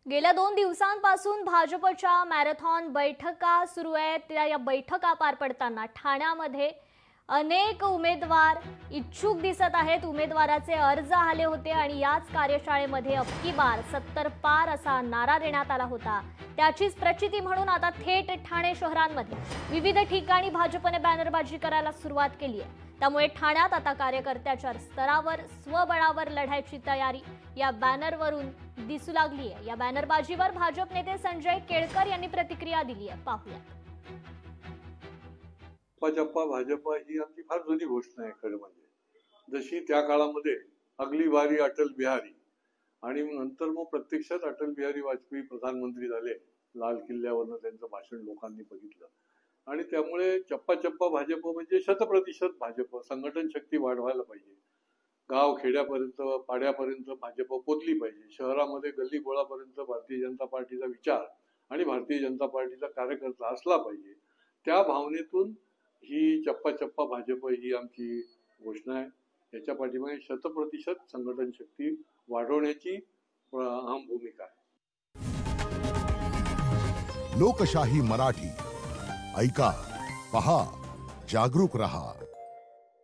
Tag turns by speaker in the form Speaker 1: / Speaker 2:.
Speaker 1: गेल्या 2 दिवसांपासून भाजपच्या मॅरेथॉन बैठका सुरू आहेत। या बैठका पार पडताना ठाण्यामध्ये अनेक उमेदवार इच्छुक दिसत आहेत। उमेदवाराचे अर्ज आले होते आणि याच कार्यशाळेमध्ये अबकी बार 70 पार असा नारा देण्यात आला होता। त्याचीच प्रचिती म्हणून आता थेट ठाणे शहरांमध्ये विविध ठिकाणी भाजपने बॅनरबाजी करायला सुरुवात केली आहे। त्यामुळे ठाण्यात आता कार्यकर्त्याच्या स्तरावर स्वबळावर लढायची तयारी या बॅनरवरून दिसू लागली आहे। या बॅनरबाजीवर भाजप नेते संजय केळकर यांनी प्रतिक्रिया दिली आहे, पाहूया।
Speaker 2: जप्पा भाजपा ही आमची फार जुनी घोषणा आहे। खरं म्हणजे जशी त्या काळामध्ये अगली बारी अटल बिहारी आणि नंतर मग प्रत्यक्षात अटल बिहारी वाजपेयी प्रधानमंत्री झाले, लाल किल्ल्यावरनं त्यांचं भाषण लोकांनी बघितलं आणि त्यामुळे चप्पा चप्पा भाजप म्हणजे 100% भाजप संघटन शक्ती वाढवायला पाहिजे। गाव खेड्यापर्यंत पाड्यापर्यंत भाजप पोचली पाहिजे। शहरामध्ये गल्ली बोळापर्यंत भारतीय जनता पार्टीचा विचार आणि भारतीय जनता पार्टीचा कार्यकर्ता असला पाहिजे। त्या भावनेतून ही चप्पा चप्पा भाजप ही आमची घोषणा आहे। याच्या पाठीमागे 100% संघटन शक्ती वाढवण्याची अहम भूमिका आहे।
Speaker 3: लोकशाही मराठी ऐका, पहा, जागरूक रहा।